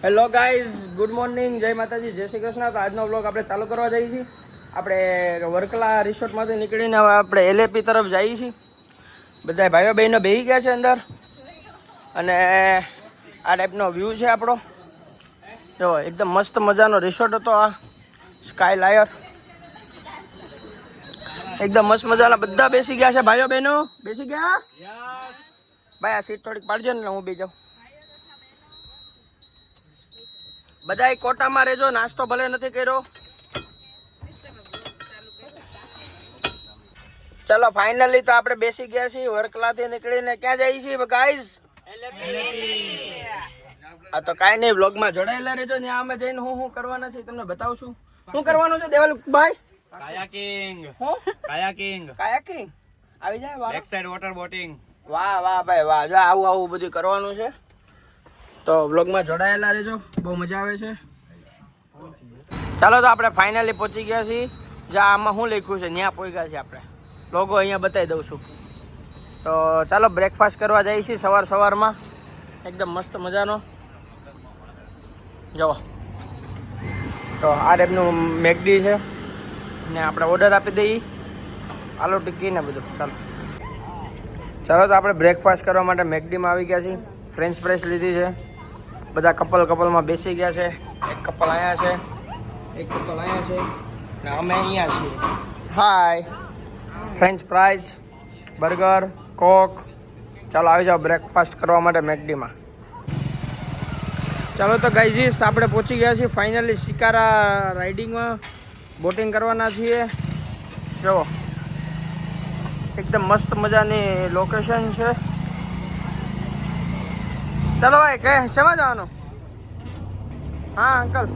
Hello guys, good morning, જય માતાજી, જય શ્રી કૃષ્ણ. તો આજનો વ્લોગ આપણે ચાલુ કરવા જઈએ છીએ. આપણે વર્કલા રિસોર્ટમાંથી નીકળીને હવે આપણે એલએપી તરફ જઈએ છીએ. બધા ભાઈઓ બહેનો બેસી ગયા છે અંદર અને આ ટાઈપનો વ્યૂ છે આપણો. જો એકદમ મસ્ત મજાનો રિસોર્ટ હતો આ સ્કાય લાયર. એકદમ મસ્ત મજાના બધા બેસી ગયા છે. ભાઈઓ બહેનો બેસી ગયા. ભાઈ આ સીટ થોડીક પાડજો ને, હું બી જાઉં. બધા કોટામાં રહેજો, નાસ્તો ભલે નથી કર્યો. ચલો ફાઇનલી તો આપણે બેસી ગયા છીએ. વર્કલાથી નીકળીને ક્યાં જઈએ છીએ ગાઈઝ? આ તો કાંઈ નહીં, વ્લોગમાં જોડાયેલા રહેજો. ત્યાં અમે જઈને હું કરવાના છે તમને બતાવશું. શું કરવાનું છે દેવલભાઈ? કાયાકિંગ. હું કાયાકિંગ. કાયાકિંગ આવી જાય. Back side water boating. વાહ વાહ ભાઈ વાહ. જો આવું બધું કરવાનું છે. તો વ્લોગમાં જોડાયેલા રહેજો, બહુ મજા આવે છે. ચાલો તો આપણે ફાઇનલી પહોંચી ગયા છીએ. જ્યાં આમાં શું લખ્યું છે ત્યાં પહોંચ્યા છીએ આપણે. લોગો અહીંયા બતાવી દઉં છું. તો ચાલો બ્રેકફાસ્ટ કરવા જઈએ છીએ સવારમાં. એકદમ મસ્ત મજાનો. જુઓ તો આ ટાઈપનું મેકડી છે ને આપણે ઓર્ડર આપી દઈએ આલુ ટિક્કી ને બધું. ચાલો તો આપણે બ્રેકફાસ્ટ કરવા માટે મેકડીમાં આવી ગયા છીએ. ફ્રેન્ચ ફ્રાઈસ લીધી છે. બધા કપલમાં બેસી ગયા છે. એક કપલ અહીંયા છે, એક કપલ અહીંયા છે ને અમે અહીંયા છીએ. હાય. ફ્રેન્ચ ફ્રાઈઝ, બર્ગર, કોક. ચાલો આવી જાઓ બ્રેકફાસ્ટ કરવા માટે મેકડીમાં. ચાલો તો ગાઈઝીસ આપણે પહોંચી ગયા છીએ ફાઇનલી શિકારા રાઇડિંગમાં. બોટિંગ કરવાના છીએ. જુઓ એકદમ મસ્ત મજાની લોકેશન છે. ચાલો ભાઈ, કે શેમાં જવાનું? હા અંકલ,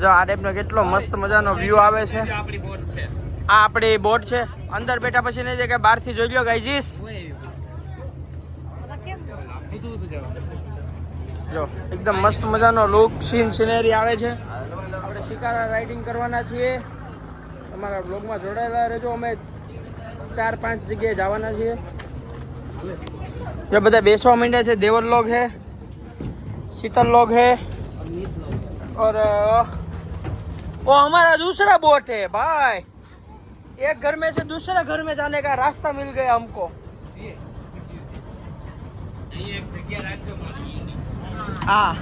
જો આ ટાઈપનો કેટલો મસ્ત મજાનો વ્યૂ આવે છે. આપણી બોટ છે. આ આપણી બોટ છે. અંદર બેઠા પછી નહીં કે બહારથી જોઈ લો ગાઈજીસ. જો એકદમ મસ્ત મજાનો લુક સિનેરી આવે છે. આપણે શિકારા રાઇડિંગ કરવાના છીએ. તમારા બ્લોગમાં જોડાયેલા રહેજો. અમે 4-5 જગ્યાએ જવાના છીએ. ये બધા બેસવા માંડ્યા છે. देवर लोग है, शीतल लोग है और वो हमारा दूसरा बोट है भाई. एक घर में से दूसरे घर में जाने का रास्ता मिल गया हमको. हाँ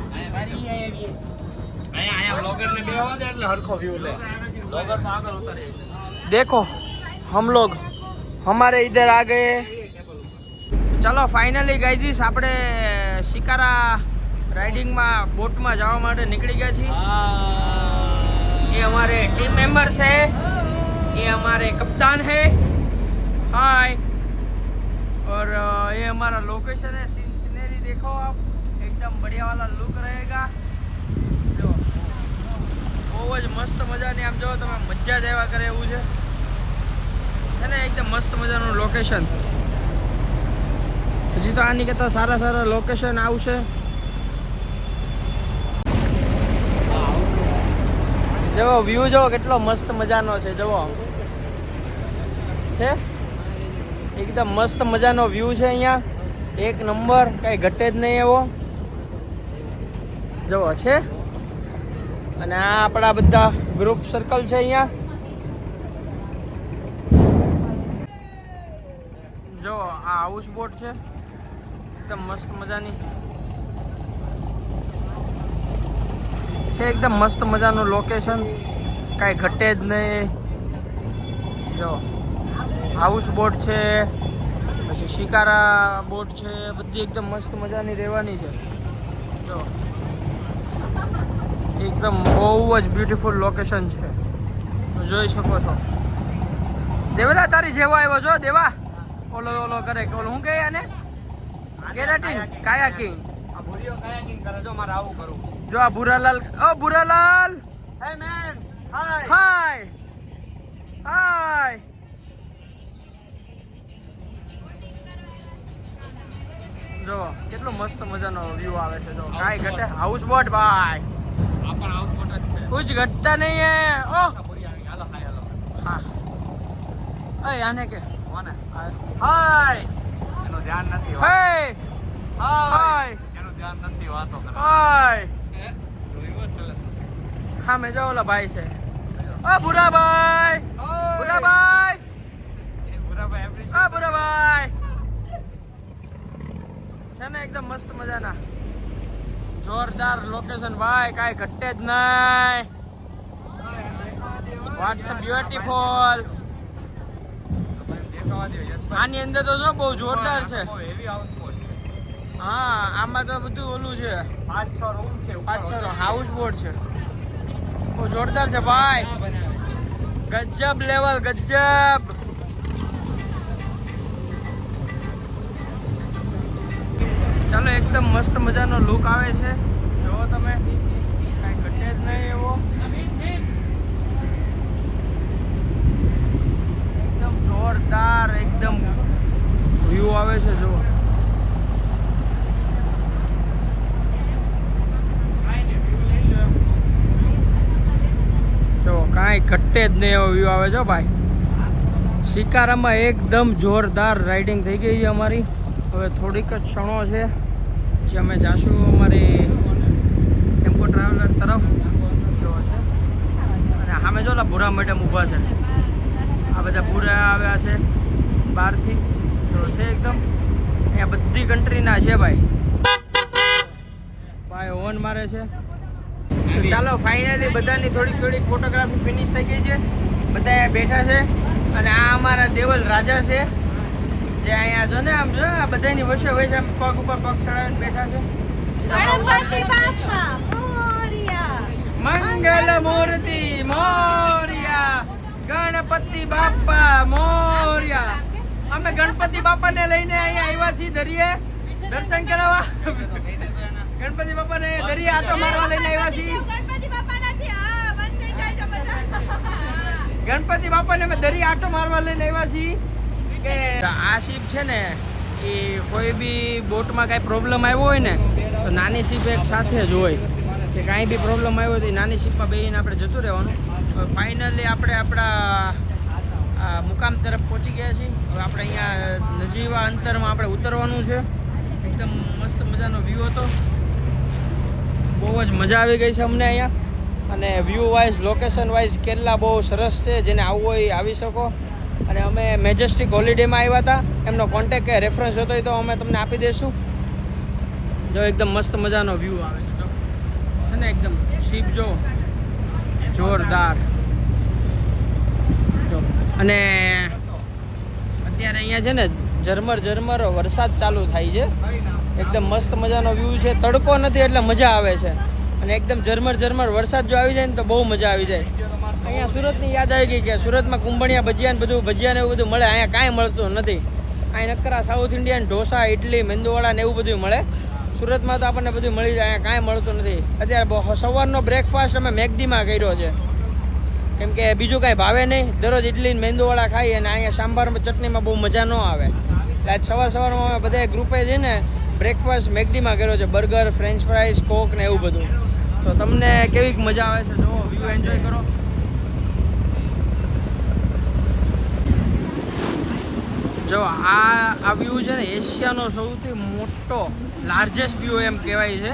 देखो हम लोग हमारे इधर आ गए. ચાલો ફાઇનલી ગાઈજીસ આપણે શિકારા રાઇડિંગમાં બોટમાં જવા માટે નીકળી ગયા છીએ. ये हमारे टीम मेंबर्स है, ये हमारे कप्तान है. हाय. और ये हमारा लोकेशन है. सीनरी देखो आप, एकदम बढ़िया वाला लुक रहेगा. જો બહુ જ મસ્ત મજાની આમ જો તમે મજા જ આવ્યા કરે એવું છે ને. એકદમ મસ્ત મજાનું લોકેશન. હજી તો આની કરતાં સારા લોકેશન આવશે. જુઓ વ્યૂ જુઓ કેટલો મસ્ત મજાનો છે. જુઓ છે એકદમ મસ્ત મજાનો વ્યૂ છે અહીંયા. એક નંબર, કાંઈ ઘટે જ નહીં એવો. જુઓ છે. અને આ આપણા બધા ગ્રુપ સર્કલ છે અહીંયા. જો આ હાઉસ બોટ છે એકદમ મસ્ત મજાની છે. એકદમ મસ્ત મજાનું લોકેશન, કાંઈ ઘટે જ નહીં. જો હાઉસ બોટ છે, પછી શિકારા બોટ છે, બધી એકદમ મસ્ત મજાની રહેવાની છે. જો એકદમ બહુ જ બ્યુટીફુલ લોકેશન છે, જોઈ શકો છો. દેવલા તારી જેવો આવ્યો જો દેવા. ઓલો કરે કે ઓલો હું કહે આને કેરાટિન કાયાકિંગ. આ ભૂરીઓ કાયાકિંગ કરે. જો મારે આવું કરું. જો આ ભૂરાલાલ, ઓ ભૂરાલાલ, હે મેન, હાય હાય હાય. જો કેટલો મસ્ત મજાનો વ્યૂ આવે છે. જો કાંઈ ઘટે. હાઉસ બોટ ભાઈ, આ પણ હાઉસ બોટ જ છે. કુછ ઘટતા નહીં હે. ઓ ભૂરી આવી. હાલો હાય હાલો. હા. અય આને કે કોને? હાય. એનું ધ્યાન નથી. હે હાય. હાય. એનું ધ્યાન નથી વાતો કરે ઓય જોયું છે હા મેં જો ઓલા ભાઈ છે ઓ ભૂરાભાઈ ભૂરાભાઈ એ બરાબર એપ્રિશિએટ ઓ ભૂરાભાઈ છે ને એકદમ મસ્ત મજાના જોરદાર લોકેશન ભાઈ કાંઈ ઘટે જ નહીં વોટ્સ બ્યુટીફુલ દેખાવા દો યશભાઈ આની અંદર તો જો બહુ જોરદાર છે બહુ હેવી હાઉસફુલ હા આમાં તો બધું ઓલું છે 5-6 રૂમ છે ઉપર. પાછળ હાઉસ બોટ છે બહુ જોરદાર છે ભાઈ ગજબ લેવલ ગજબ ચાલો એકદમ મસ્ત મજાનો લુક આવે છે જો તમે કાંઈ ઘટે જ નહીં એવો એકદમ જોરદાર એકદમ વ્યૂ આવે છે જો જો કાંઈ ઘટે જ નહીં એવો વ્યૂ આવે છે ભાઈ શિકારામાં એકદમ જોરદાર રાઇડિંગ થઈ ગઈ છે અમારી હવે થોડીક જ ક્ષણો છે જે અમે જાશું અમારી ટેમ્પો ટ્રાવેલર તરફ જો છે અને સામે જો ભૂરા મેડમ ઊભા છે આ બધા ભૂરા આવ્યા છે બહારથી તો છે એકદમ અહીંયા બધી કન્ટ્રીના છે ભાઈ ભાઈ ઓન મારે છે તો ચાલો ફાઇનલી બધાની થોડીક થોડીક ફોટોગ્રાફી ફિનિશ થઈ ગઈ છે બધા અહીંયા બેઠા છે અને આ અમારા દેવલ રાજા છે જે અહીંયા જો ને આમ જો આ બધાની વચ્ચે વચ્ચે આમ પગ ઉપર પગ ચડાવીને બેઠા છે ગણપતિ બાપ્પા મોરયા મંગલ મૂર્તિ મોર્યા ગણપતિ બાપ્પા મોર્યા અમે ગણપતિ બાપાને લઈને અહીંયા આવ્યા છીએ દરિયે દર્શન કરાવવા ગણપતિ બાપાને દરિયે આટો મારવા લઈને આવ્યા છીએ ગણપતિ બાપ્પા નથી આ બંધ થઈ જાય છે બધા ગણપતિ બાપાને અમે દરિયે આટો મારવા લઈને આવ્યા છીએ કે આ શિપ છે ને એ કોઈ બી બોટમાં કાંઈ પ્રોબ્લેમ આવ્યો હોય ને તો નાની શિપ એક સાથે જ હોય કે કાંઈ બી પ્રોબ્લેમ આવ્યો હોય તો એ નાની શિપમાં બેસીને આપણે જતું રહેવાનું તો ફાઇનલી આપણે આપણા મુકામ તરફ પહોંચી ગયા છીએ હવે આપણે અહીંયા નજીવા અંતરમાં આપણે ઉતરવાનું છે એકદમ મસ્ત મજાનો વ્યૂ હતો બહુ જ મજા આવી ગઈ છે અમને અહીંયા અને view wise location wise Kerala બહુ સરસ છે જેને આવવું હોય એ આવી શકો અને અમે મેજેસ્ટિક હોલિડેમાં આવ્યા હતા એમનો કોન્ટેક કે રેફરન્સ હતો એ તો અમે તમને આપી દઈશું જો એકદમ મસ્ત મજાનો વ્યૂ આવે છે જો છે ને એકદમ શીપ જો જોરદાર જો અને અત્યારે અહીંયા છે ને ઝરમર વરસાદ ચાલુ થાય છે એકદમ મસ્ત મજાનો વ્યૂ છે તડકો નથી એટલે મજા આવે છે અને એકદમ ઝરમર વરસાદ જો આવી જાય ને તો બહુ મજા આવી જાય અહીંયા સુરતની યાદ આવી ગઈ કે સુરતમાં કુંભણિયા ભજીયા ને એવું બધું મળે અહીંયા કાંઈ મળતું નથી અહીં નકરા સાઉથ ઇન્ડિયન ઢોસા ઇડલી મેંદુવડા ને એવું બધું મળે સુરતમાં તો આપણને બધું મળી જાય અહીંયા કાંઈ મળતું નથી અત્યારે સવારનો બ્રેકફાસ્ટ અમે મેકડીમાં કર્યો છે કેમ કે બીજું કાંઈ ભાવે નહીં દરરોજ ઇડલી ને મેંદુવડા ખાઈએ અને અહીંયા સાંભાર ચટણીમાં બહુ મજા ન આવે એટલે આજ સવારમાં અમે બધા ગ્રુપે જઈને બ્રેકફાસ્ટ મેકડીમાં કર્યો છે બર્ગર ફ્રેન્ચ ફ્રાઈઝ કોક ને એવું બધું તો તમને કેવી મજા આવે છે જો વ્યૂ એન્જોય કરો જો આ વ્યૂ છે ને એશિયાનો સૌથી મોટો લાર્જેસ્ટ વ્યૂ એમ કહેવાય છે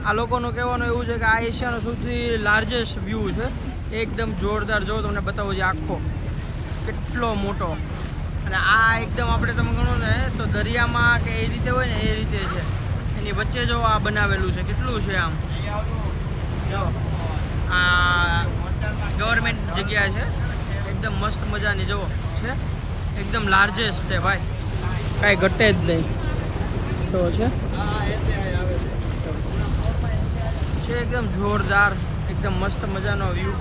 આ લોકોનું કહેવાનું એવું છે કે આ એશિયાનો સૌથી લાર્જેસ્ટ વ્યૂ છે એકદમ જોરદાર જો તમને બતાવું છે આખો કેટલો મોટો અને આ એકદમ આપણે તમે ગણો ને તો દરિયામાં કે એ રીતે હોય ને એ રીતે છે એની વચ્ચે જો આ બનાવેલું છે કેટલું છે આમ જો આ ગવર્મેન્ટ જગ્યા છે એકદમ મસ્ત મજાની જો છે એકદમ લાર્જેસ્ટ છે ભાઈ કાંઈ ઘટે જ નહીં તો છે એકદમ જોરદાર એકદમ મસ્ત મજાનો વ્યૂ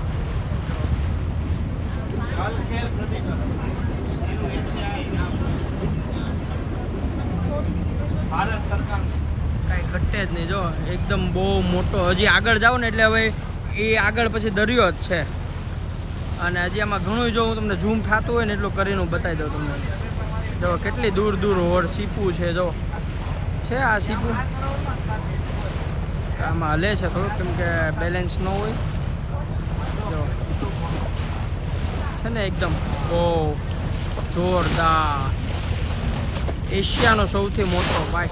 ભારત સરકાર કાંઈ ઘટે જ નહીં જો એકદમ બહુ મોટો હજી આગળ જાઓ ને એટલે હવે એ આગળ પછી દરિયો જ છે અને હજી આમાં ઘણું જો હું તમને ઝૂમ થતું હોય ને એટલું કરીને હું બતાવી દઉં તમને જો કેટલી દૂર હોડ સીપું છે જો છે આ સીપું આમાં હલે છે થોડુંક કેમ કે બેલેન્સ ન હોય જો છે ને એકદમ બહુ જોરદાર એશિયાનો સૌથી મોટો ભાઈ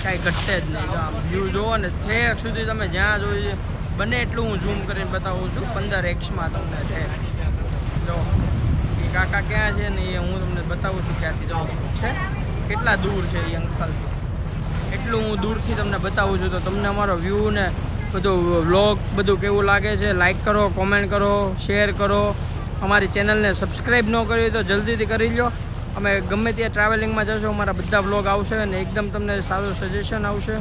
કાંઈ ઘટે જ નહીં. જો આમ વ્યૂ જુઓ ને ઠેક સુધી તમે જ્યાં જોઈ છે બને એટલું હું ઝૂમ કરીને બતાવું છું 15x તમને ઠેક. જો એ કાકા ક્યાં છે ને એ હું તમને બતાવું છું ક્યાંથી જાઉં છે, કેટલા દૂર છે એ અંકલ, એટલું હું દૂરથી તમને બતાવું છું. તો તમને અમારો વ્યૂ ને બધું વ્લોગ બધું કેવું લાગે છે લાઈક કરો, કોમેન્ટ કરો, શેર કરો. અમારી ચેનલને સબસ્ક્રાઈબ ન કરી તો જલ્દીથી કરી લો. અમે ગમે ત્યાં ટ્રાવેલિંગમાં જશો અમારા બધા વ્લોગ આવશે અને એકદમ તમને સારું સજેશન આવશે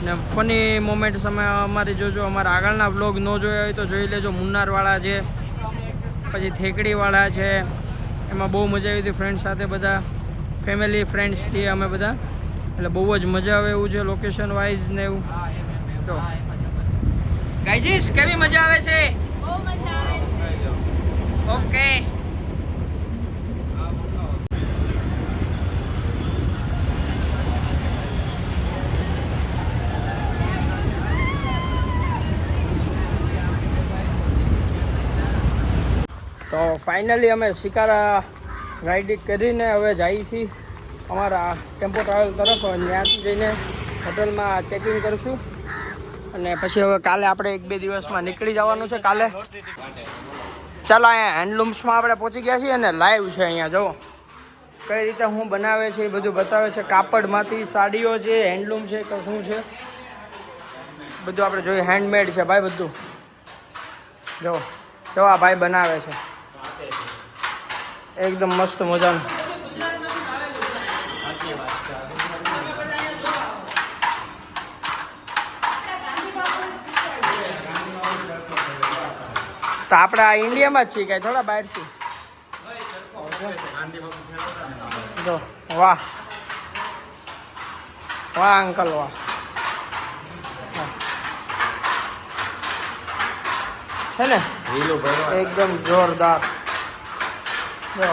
ને ફની મોમેન્ટ્સ અમે અમારી જોજો. અમારા આગળના વ્લોગ ન જોયા હોય તો જોઈ લેજો. મુન્નારવાળા છે, પછી થેકડીવાળા છે, એમાં બહુ મજા આવી હતી ફ્રેન્ડ્સ સાથે, બધા ફેમિલી ફ્રેન્ડ્સ છીએ અમે બધા, એટલે બહુ જ મજા આવે એવું છે લોકેશન વાઇઝ ને એવું. તો ગાઈજીસ કેવી મજા આવે છે? બહુ મજા આવે છે. ઓકે તો ફાઇનલી અમે શિકારા રાઇડિંગ કરીને હવે જઈએ છીએ અમારા ટેમ્પો ટ્રાવેલ તરફ. ત્યાંથી જઈને હોટલમાં ચેકિંગ કરીશું અને પછી હવે કાલે આપણે 1-2 દિવસમાં નીકળી જવાનું છે. કાલે ચાલો અહીંયા હેન્ડલૂમ્સમાં આપણે પહોંચી ગયા છીએ અને લાઈવ છે અહીંયા જુઓ કઈ રીતે હું બનાવે છે એ બધું બતાવે છે. કાપડમાંથી સાડીઓ છે, હેન્ડલૂમ છે કે શું છે બધું આપણે જોઈએ. હેન્ડમેડ છે ભાઈ બધું. જો આ ભાઈ બનાવે છે એકદમ મસ્ત મજાનું. તો આપણે આ ઇન્ડિયામાં જ છીએ, કાંઈ થોડા બહાર છીએ. જો વાહ વાહ અંકલ વાહ. છે ને એકદમ જોરદાર. જો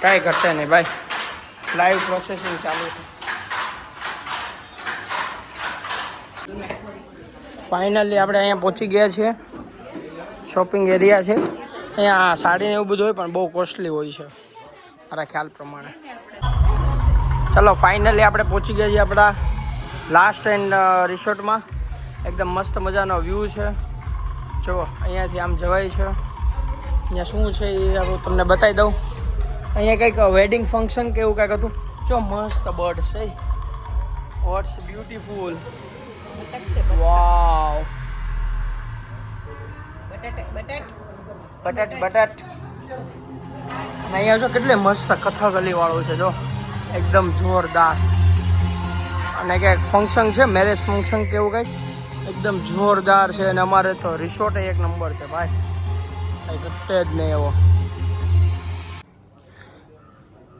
કાંઈ ઘટે નહીં ભાઈ, લાઈવ પ્રોસેસિંગ ચાલુ છે. ફાઇનલી આપણે અહીંયા પહોંચી ગયા છીએ. શોપિંગ એરિયા છે અહીંયા. સાડીને એવું બધું હોય પણ બહુ કોસ્ટલી હોય છે મારા ખ્યાલ પ્રમાણે. ચલો ફાઇનલી આપણે પહોંચી ગયા છીએ આપણા લાસ્ટ એન્ડ રિસોર્ટમાં. એકદમ મસ્ત મજાનો વ્યૂ છે. જો અહીંયાથી આમ જવાય છે. અહીંયા શું છે એ તમને બતાવી દઉં. અહીંયા કંઈક વેડિંગ ફંક્શન કે એવું કંઈક હતું. જો મસ્ત બર્ડ છે. What's beautiful. વાવ બટાટ. અને અહીંયા જો કેટલી મસ્ત કથકલી વાળું છે. જો એકદમ જોરદાર. અને કંઈક ફંક્શન છે, મેરેજ ફંક્શન કે એવું કંઈક એકદમ જોરદાર છે. અને અમારે તો રિસોર્ટ એક નંબર છે ભાઈ, કંઈ ઘટે જ નહીં એવો.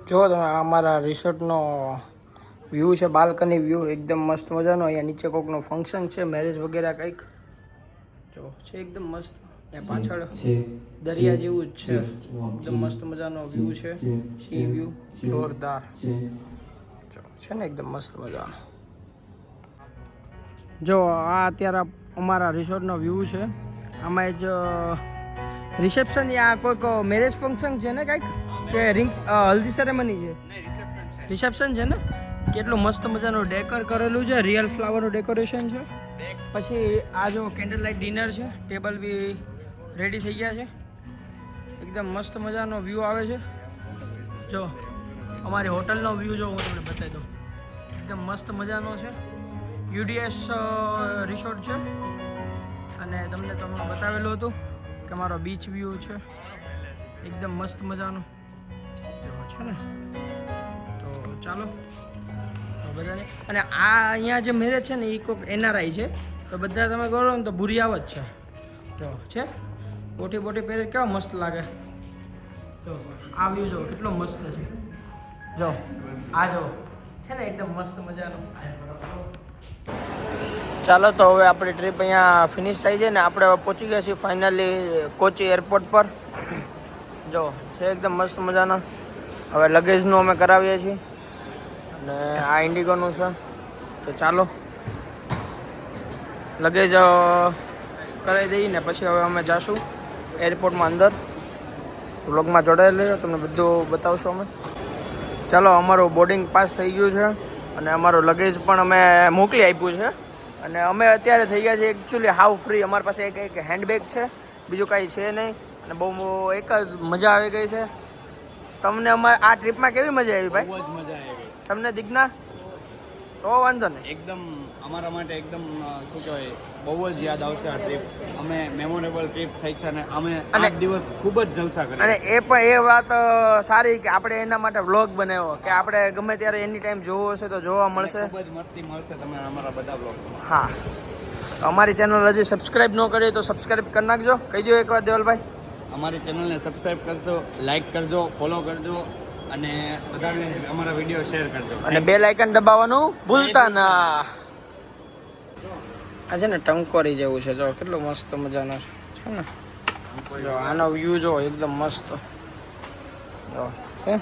જો તમે અમારા રિસોર્ટનો વ્યૂ છે, બાલ્કની વ્યૂ એકદમ મસ્ત મજાનો. અહીંયા નીચે કોકનું ફંક્શન છે, મેરેજ વગેરે કંઈક જો છે એકદમ મસ્ત. ત્યાં પાછળ દરિયા જેવું જ છે, એકદમ મસ્ત મજાનો વ્યૂ છે. સી વ્યૂ જોરદાર છે ને એકદમ મસ્ત મજાનો. જો આ અત્યારે અમારા રિસોર્ટનો વ્યૂ છે. આમાં જ રિસેપ્શન યા કોઈક મેરેજ ફંક્શન છે ને કાંઈક, કે રિંગ્સ હલ્દી સેરેમની છે? રિસેપ્શન છે ને. કેટલું મસ્ત મજાનું ડેકોર કરેલું છે, રિયલ ફ્લાવરનું ડેકોરેશન છે. પછી આ જો કેન્ડલ લાઇટ ડિનર છે, ટેબલ બી રેડી થઈ ગયા છે. એકદમ મસ્ત મજાનો વ્યૂ આવે છે. જો અમારી હોટલનો વ્યૂ જો હું તમને બતાવી દઉં. એકદમ મસ્ત મજાનો છે. UDS રિસોર્ટ છે અને તમને બતાવેલું હતું કે મારો બીચ વ્યૂ છે એકદમ મસ્ત મજાનો છે ને. તો ચાલો બધાને. અને આ અહીંયા જે મેરેજ છે ને એ કોઈક NRI છે, તો બધા તમે કરો ને તો ભૂરિયાવ જ છે. જો છે બોટી પહેરે કેવો મસ્ત લાગે. જો આ વ્યૂ જો કેટલો મસ્ત છે. જો આ જો છે ને એકદમ મસ્ત મજાનો. ચાલો તો હવે આપણી ટ્રીપ અહીંયા ફિનિશ થઈ જાય ને આપણે હવે પહોંચી ગયા છીએ ફાઇનલી કોચી એરપોર્ટ પર. જો છે એકદમ મસ્ત મજાનો. હવે લગેજનું અમે કરાવીએ છીએ અને આ ઇન્ડિગોનું છે. તો ચાલો લગેજ કરાવી દઈએ ને પછી હવે અમે જઈશું એરપોર્ટમાં અંદર. વ્લોગમાં જોડાયેલા રહેજો, તમને બધું બતાવશો અમે. ચાલો, અમારું બોર્ડિંગ પાસ થઈ ગયું છે અને અમારું લગેજ પણ અમે મોકલી આપ્યું છે અને અમે અત્યારે થઈ ગયા છે એકચ્યુઅલી હાવ ફ્રી. અમારી પાસે એક હેન્ડબેગ છે, બીજું કાંઈ છે નહીં અને બહુ એક જ મજા આવી ગઈ છે. તમને અમારે આ ટ્રીપમાં કેવી મજા આવી ભાઈ? બહુ જ મજા આવી. તમને દિગ્ના? તો વાંધો નહીં. એકદમ અમારા માટે એકદમ શું કહેવાય, બહુ જ યાદ આવશે આ ટ્રીપ. અમે મેમોરેબલ ટ્રીપ થઈ છે અને અમે અને 8 દિવસ ખૂબ જ જલસા કરી. અને એ પણ એ વાત સારી કે આપણે એના માટે વ્લોગ બનાવ્યો કે આપણે ગમે ત્યારે એની ટાઈમ જોવો હશે તો જોવા મળશે. ખૂબ જ મસ્તી મળશે તમને અમારા બધા બ્લોગ્સમાં. હા, તો અમારી ચેનલ હજી સબસ્ક્રાઇબ ન કરી તો સબસ્ક્રાઇબ કરી નાખજો. કહી દો એકવાર દેવલભાઈ. અમારી ચેનલને સબસ્ક્રાઇબ કરજો, લાઈક કરજો, ફોલો કરજો અને બધાને અમારા વિડીયો શેર કરજો અને બેલ આઇકન દબાવવાનું ભૂલતા ના. આ છે ને ટંકોરી જેવું છે, જો કેટલો મસ્ત મજાનો છે ને. જો આનો વ્યૂ જો એકદમ મસ્ત. જો છે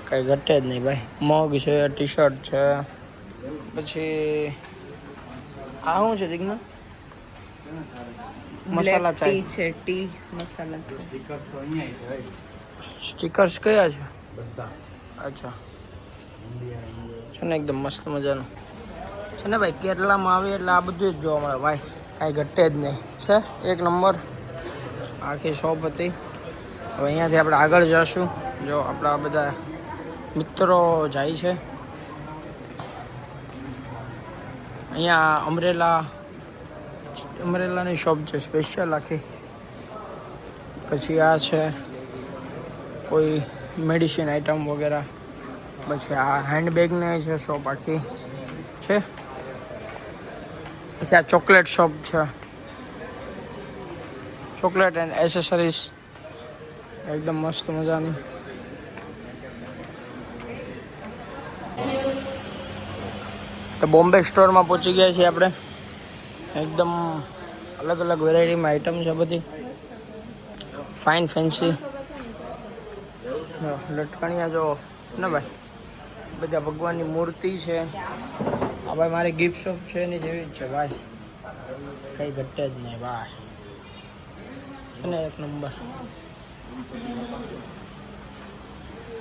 કઈ ઘટે જ નહીં ભાઈ. મગ છે, ટી શર્ટ છે, પછી આ શું છે દિગ્ના? મસાલા ચાય છે, ટી મસાલા છે. સ્ટીકર્સ તો અહીંયા છે. સ્ટીકર્સ કયા છે? બધા અચ્છા, છે ને એકદમ મસ્ત મજાનું છે ને ભાઈ. કેરલામાં આવે એટલે આ બધું જ જોવા મળે ભાઈ, કાંઈ ઘટે જ નહીં. છે એક નંબર આખી શોપ હતી. હવે અહીંયાથી આપણે આગળ જઈશું. જો આપણા બધા મિત્રો જાય છે. અહીંયા અમરેલાની શોપ છે સ્પેશિયલ આખી. પછી આ છે કોઈ મેડિસિન આઇટમ વગેરે. પછી આ હેન્ડબેગની છે શોપ આખી છે. પછી આ ચોકલેટ શોપ છે, ચોકલેટ એન્ડ એસેસરીઝ એકદમ મસ્ત મજાની. તો બોમ્બે સ્ટોરમાં પહોંચી ગયા છીએ આપણે. એકદમ અલગ અલગ વેરાયટીમાં આઈટમ છે બધી, ફાઇન ફેન્સી. લટકણિયા જો ને ભાઈ, બધા ભગવાનની મૂર્તિ છે. આ ભાઈ મારી ગિફ્ટ શોપ છે એની જેવી જ છે ભાઈ, કંઈ ઘટે જ નહીં ભાઈ. છે ને એક નંબર.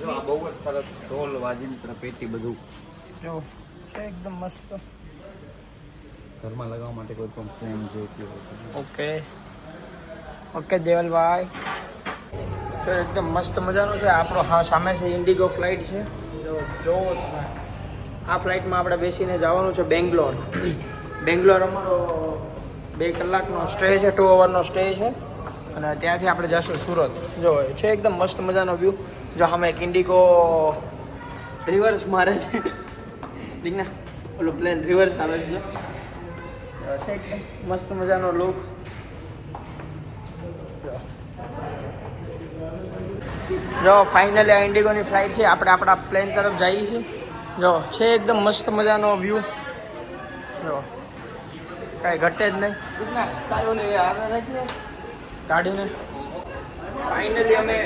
જો આ બહુ જ સરસ ઢોલ વાજિંત્ર પેટી બધું જો છે એકદમ મસ્ત. ઘરમાં લગાવવા માટે કોઈ પણ ફ્રેમ જોઈતી હોય. ઓકે ઓકે દેવલભાઈ, તો એકદમ મસ્ત મજાનું છે. આપણો હા સામે છે ઇન્ડિગો ફ્લાઇટ છે. જો જોવો તમે, આ ફ્લાઇટમાં આપણે બેસીને જવાનું છે બેંગ્લોર. બેંગ્લોર અમારો 2 કલાકનો સ્ટે છે, 2 અવરનો સ્ટે છે અને ત્યાંથી આપણે જઈશું સુરત. જો છે એકદમ મસ્ત મજાનો વ્યૂ. જો સામે એક ઇન્ડિગો રિવર્સ મારે છે દીકના, ઓલો પ્લેન રિવર્સ આવે છે. છે એકદમ મસ્ત મજાનો લુક. જો ફાઇનલી આ ઇન્ડિગોની ફ્લાઇટ છે, આપણે આપણા પ્લેન તરફ જઈએ છીએ. જો છે એકદમ મસ્ત મજાનો વ્યૂ. જો કાંઈ ઘટે જ નહીં. ગાડીને ફાઇનલી અમે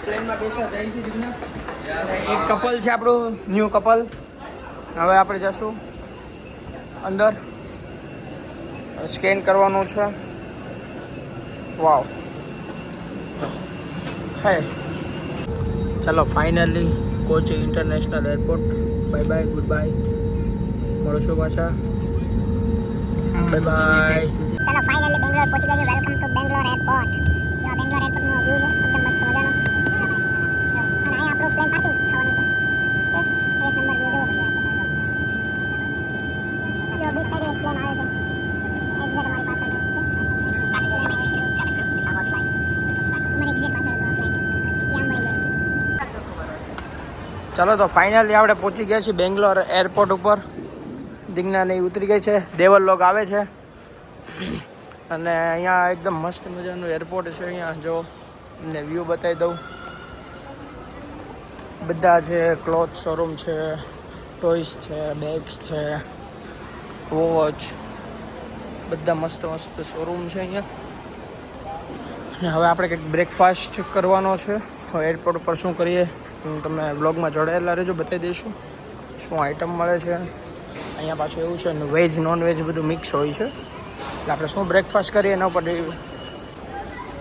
પ્લેનમાં બેસવા જઈએ છીએ. એક કપલ છે આપણું, ન્યૂ કપલ. હવે આપણે જશું અંદર, સ્કેન કરવાનું છે. વાવ, હે ચાલો finally Kochi international airport. Bye bye, good bye, મળશું પાછા. Bye bye. ચલો ફાઇનલી બેંગ્લોર પહોંચી ગયા છે. Welcome to Bangalore airport. જો બેંગ્લોર એરપોર્ટનો વ્યૂ છે એકદમ મસ્ત મજાનો. અને અહીંયા આપણું પ્લેન પાર્કિંગ થવાનું છે. એક નંબર વ્યૂ જો બીચ સાઈડ એક પ્લેન આવે છે. એક્ઝેક્ટ અમારી પાછળ છે. અમારી એક્ઝેક્ટ પાછળ ચાલો તો ફાઇનલી આપણે પહોંચી ગયા છીએ બેંગ્લોર એરપોર્ટ ઉપર. દિગ્ના નહીં ઉતરી ગઈ છે, દેવલ લોગ આવે છે અને અહીંયા એકદમ મસ્ત મજાનું એરપોર્ટ છે. અહીંયા જો તમને વ્યૂ બતાવી દઉં. બધા છે, ક્લોથ શોરૂમ છે, ટોયસ છે, બેગ્સ છે, વોચ, બધા મસ્ત મસ્ત શોરૂમ છે અહીંયા. અને હવે આપણે કંઈક બ્રેકફાસ્ટ કરવાનો છે. હવે એરપોર્ટ ઉપર શું કરીએ તમે બ્લોગમાં જોડાયેલા રહેજો, બતાવી દઈશું શું આઈટમ મળે છે. અહીંયા પાછું એવું છે વેજ નોન વેજ બધું મિક્સ હોય છે. એટલે આપણે શું બ્રેકફાસ્ટ કરીએ એના ઉપર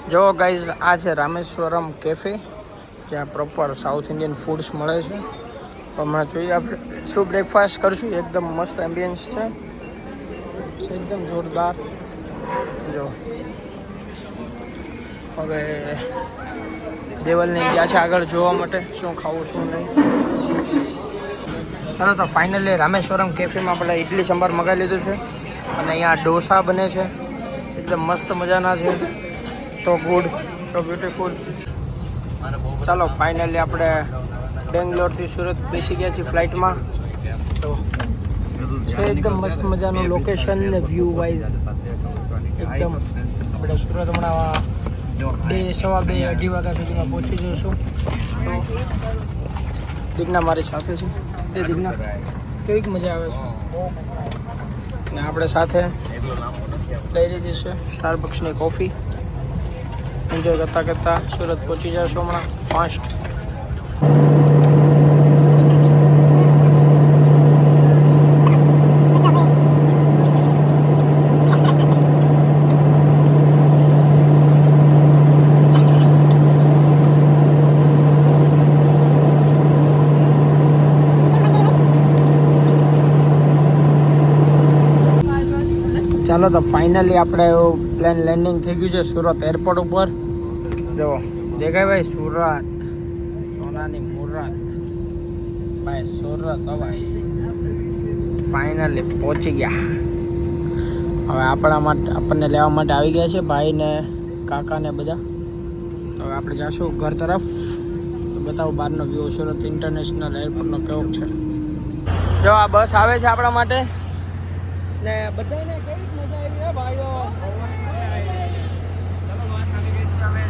જો ગાઈઝ આ છે રામેશ્વરમ કેફે, જ્યાં પ્રોપર સાઉથ ઇન્ડિયન ફૂડ્સ મળે છે. હમણાં જોઈએ આપણે શું બ્રેકફાસ્ટ કરશું. એકદમ મસ્ત એમ્બિયન્સ છે, એકદમ જોરદાર. જો હવે દેવલને ગયા છે આગળ જોવા માટે શું ખાવું શું નહીં. ચાલો તો ફાઇનલી રામેશ્વરમ કેફેમાં આપણે ઇડલી સંભાર મગાવી લીધું છે અને અહીંયા ઢોસા બને છે, એકદમ મસ્ત મજાના છે. સો ગુડ, સો બ્યુટીફુલ. ચાલો ફાઇનલી આપણે બેંગ્લોરથી સુરત બેસી ગયા છીએ ફ્લાઇટમાં. તો છે એકદમ મસ્ત મજાનું લોકેશન ને વ્યૂ વાઇઝ એકદમ. આપણે સુરત હમણાં 2, સવા 2, 2:30 વાગ્યા સુધીમાં પહોંચી જઈશું. તો દિગ્ના મારી સાથે છે. એ દિગ્ના કેવીક મજા આવે છે. ને આપણે સાથે લઈ લીધી છે સ્ટારબક્સની કોફી. એન્જોય કરતાં કરતાં સુરત પહોંચી જશું હમણાં ફાસ્ટ. ચાલો તો ફાઇનલી આપણે પ્લેન લેન્ડિંગ થઈ ગયું છે સુરત એરપોર્ટ ઉપર. જો દેખાય ભાઈ સુરત, સોનાની મુરત ભાઈ સુરત. હો ભાઈ ફાઇનલી પહોંચી ગયા. હવે આપણને લેવા માટે આવી ગયા છે ભાઈ ને કાકા ને બધા. તો હવે આપણે જાશું ઘર તરફ. તો બતાવો બહારનો વ્યૂ સુરત ઇન્ટરનેશનલ એરપોર્ટનો કેવો છે. જો આ બસ આવે છે આપણા માટે ને બધાને કેવી મજા આવી હે ભાઈઓ.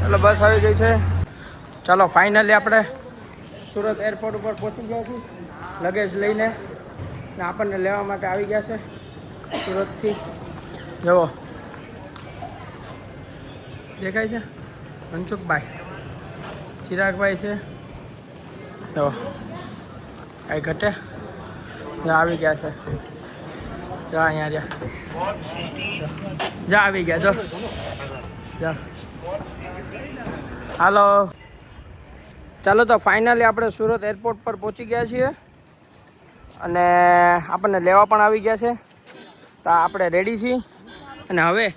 ચાલો બસ આવી ગઈ છે. ચાલો ફાઇનલી આપણે સુરત એરપોર્ટ ઉપર પહોંચી ગયા છીએ લગેજ લઈને. ને આપણને લેવા માટે આવી ગયા છે સુરતથી. જુઓ દેખાય છે મનસુખભાઈ, ચિરાગભાઈ છે. જો કાંઈ ઘટે ત્યાં આવી ગયા છે. જા અહીંયા જા આવી ગયા. જો જા હાલો. ચાલો તો ફાઇનલી આપણે સુરત એરપોર્ટ પર પહોંચી ગયા છીએ અને આપણને લેવા પણ આવી ગયા છે. તો આપણે રેડી છીએ અને હવે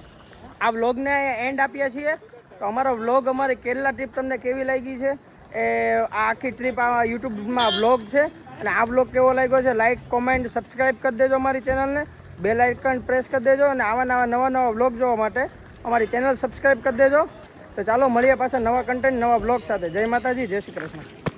આ વ્લોગને એન્ડ આપીએ છીએ. તો અમારો વ્લોગ, અમારી કેરલા ટ્રીપ તમને કેવી લાગી છે એ આ આખી ટ્રીપ આ યુટ્યુબમાં વ્લોગ છે. અને આ વ્લોગ કેવો લાગ્યો છે લાઈક, કોમેન્ટ, સબસ્ક્રાઈબ કરી દેજો અમારી ચેનલને. બેલ આઇકન પ્રેસ કરી દેજો અને નવા વ્લોગ જોવા માટે અમારી ચેનલ સબસ્ક્રાઈબ કરી દેજો. તો ચાલો મળીએ પાછા નવા કન્ટેન્ટ, નવા વ્લોગ સાથે. જય માતાજી, જય શ્રી કૃષ્ણ.